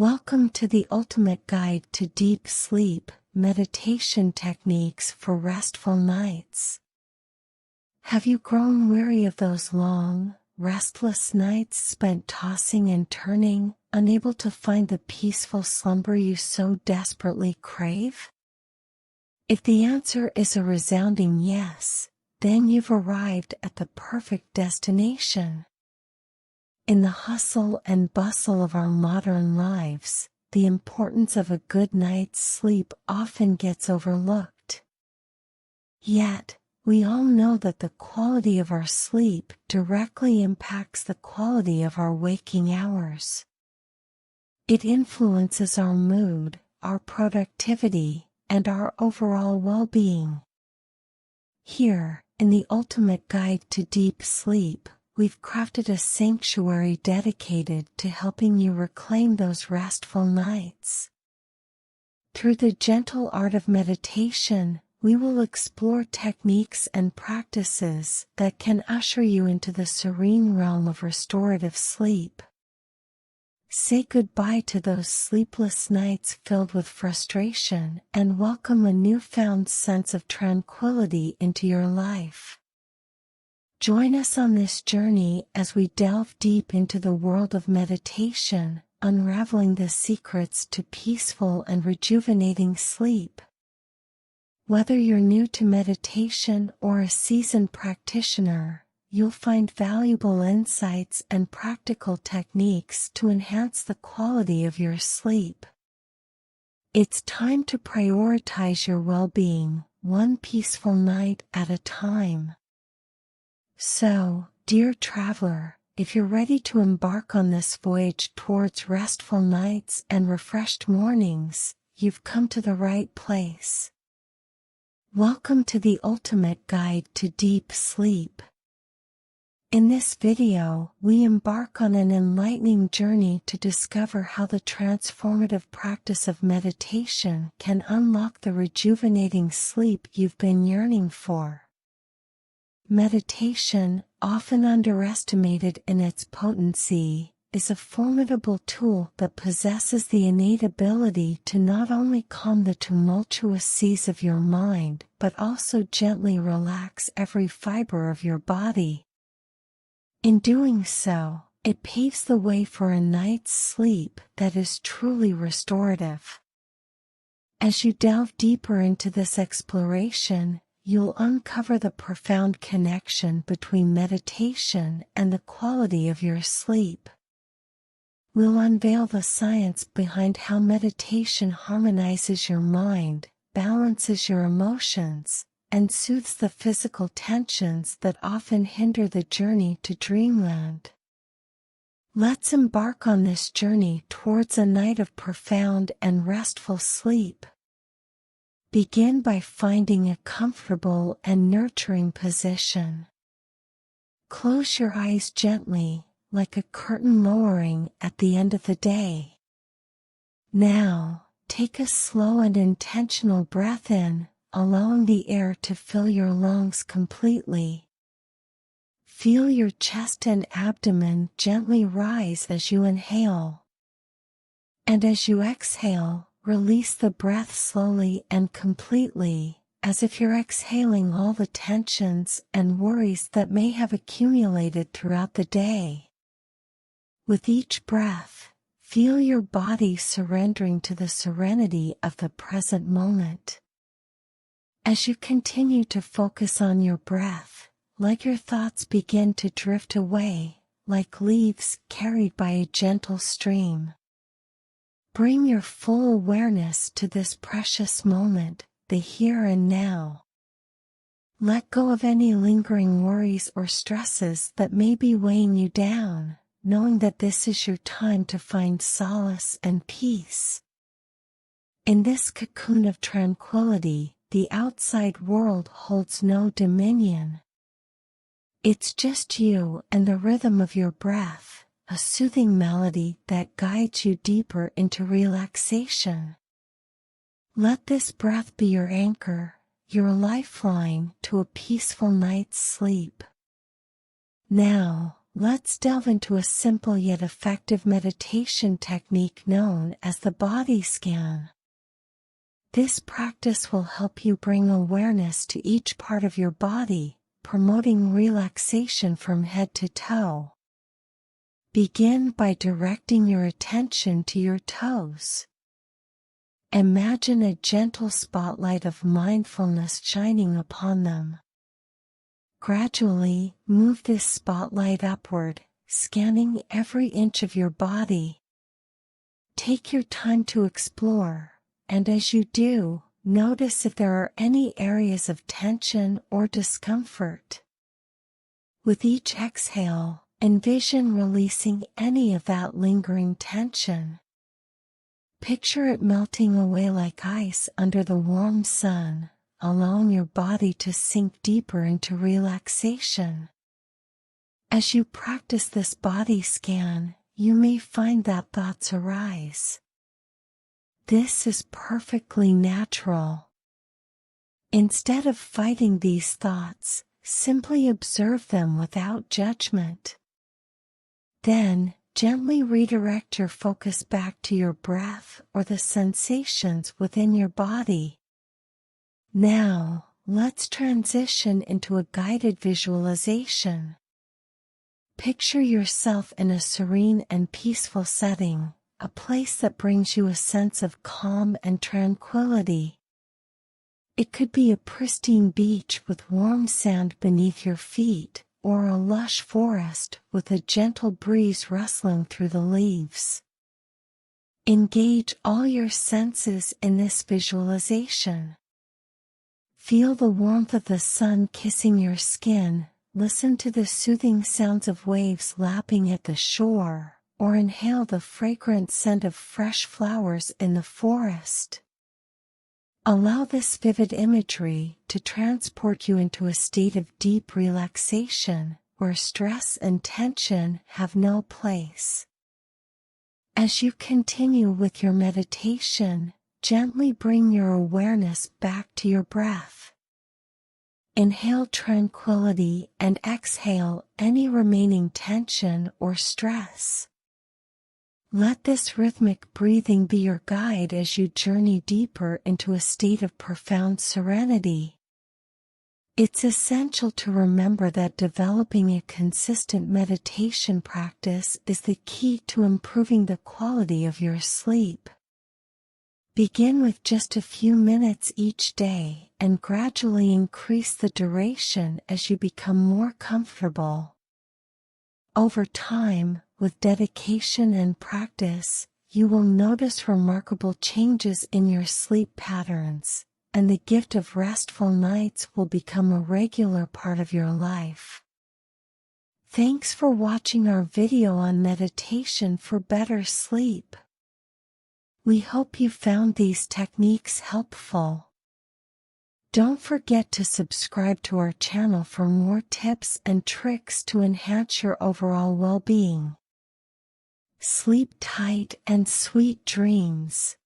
Welcome to the ultimate guide to deep sleep, meditation techniques for restful nights. Have you grown weary of those long, restless nights spent tossing and turning, unable to find the peaceful slumber you so desperately crave? If the answer is a resounding yes, then you've arrived at the perfect destination. In the hustle and bustle of our modern lives, the importance of a good night's sleep often gets overlooked. Yet, we all know that the quality of our sleep directly impacts the quality of our waking hours. It influences our mood, our productivity, and our overall well-being. Here, in the ultimate guide to deep sleep, we've crafted a sanctuary dedicated to helping you reclaim those restful nights. Through the gentle art of meditation, we will explore techniques and practices that can usher you into the serene realm of restorative sleep. Say goodbye to those sleepless nights filled with frustration and welcome a newfound sense of tranquility into your life. Join us on this journey as we delve deep into the world of meditation, unraveling the secrets to peaceful and rejuvenating sleep. Whether you're new to meditation or a seasoned practitioner, you'll find valuable insights and practical techniques to enhance the quality of your sleep. It's time to prioritize your well-being, one peaceful night at a time. So, dear traveler, if you're ready to embark on this voyage towards restful nights and refreshed mornings, you've come to the right place. Welcome to the ultimate guide to deep sleep. In this video, we embark on an enlightening journey to discover how the transformative practice of meditation can unlock the rejuvenating sleep you've been yearning for. Meditation, often underestimated in its potency, is a formidable tool that possesses the innate ability to not only calm the tumultuous seas of your mind, but also gently relax every fiber of your body. In doing so, it paves the way for a night's sleep that is truly restorative. As you delve deeper into this exploration, you'll uncover the profound connection between meditation and the quality of your sleep. We'll unveil the science behind how meditation harmonizes your mind, balances your emotions, and soothes the physical tensions that often hinder the journey to dreamland. Let's embark on this journey towards a night of profound and restful sleep. Begin by finding a comfortable and nurturing position. Close your eyes gently, like a curtain lowering at the end of the day. Now, take a slow and intentional breath in, allowing the air to fill your lungs completely. Feel your chest and abdomen gently rise as you inhale. And as you exhale, release the breath slowly and completely, as if you're exhaling all the tensions and worries that may have accumulated throughout the day. With each breath, feel your body surrendering to the serenity of the present moment. As you continue to focus on your breath, let your thoughts begin to drift away, like leaves carried by a gentle stream. Bring your full awareness to this precious moment, the here and now. Let go of any lingering worries or stresses that may be weighing you down, knowing that this is your time to find solace and peace. In this cocoon of tranquility, the outside world holds no dominion. It's just you and the rhythm of your breath, a soothing melody that guides you deeper into relaxation. Let this breath be your anchor, your lifeline to a peaceful night's sleep. Now, let's delve into a simple yet effective meditation technique known as the body scan. This practice will help you bring awareness to each part of your body, promoting relaxation from head to toe. Begin by directing your attention to your toes. Imagine a gentle spotlight of mindfulness shining upon them. Gradually, move this spotlight upward, scanning every inch of your body. Take your time to explore, and as you do, notice if there are any areas of tension or discomfort. With each exhale, envision releasing any of that lingering tension. Picture it melting away like ice under the warm sun, allowing your body to sink deeper into relaxation. As you practice this body scan, you may find that thoughts arise. This is perfectly natural. Instead of fighting these thoughts, simply observe them without judgment. Then, gently redirect your focus back to your breath or the sensations within your body. Now, let's transition into a guided visualization. Picture yourself in a serene and peaceful setting, a place that brings you a sense of calm and tranquility. It could be a pristine beach with warm sand beneath your feet, or a lush forest with a gentle breeze rustling through the leaves. Engage all your senses in this visualization. Feel the warmth of the sun kissing your skin, listen to the soothing sounds of waves lapping at the shore, or inhale the fragrant scent of fresh flowers in the forest. Allow this vivid imagery to transport you into a state of deep relaxation, where stress and tension have no place. As you continue with your meditation, gently bring your awareness back to your breath. Inhale tranquility and exhale any remaining tension or stress. Let this rhythmic breathing be your guide as you journey deeper into a state of profound serenity. It's essential to remember that developing a consistent meditation practice is the key to improving the quality of your sleep. Begin with just a few minutes each day and gradually increase the duration as you become more comfortable. Over time, with dedication and practice, you will notice remarkable changes in your sleep patterns, and the gift of restful nights will become a regular part of your life. Thanks for watching our video on meditation for better sleep. We hope you found these techniques helpful. Don't forget to subscribe to our channel for more tips and tricks to enhance your overall well-being. Sleep tight and sweet dreams.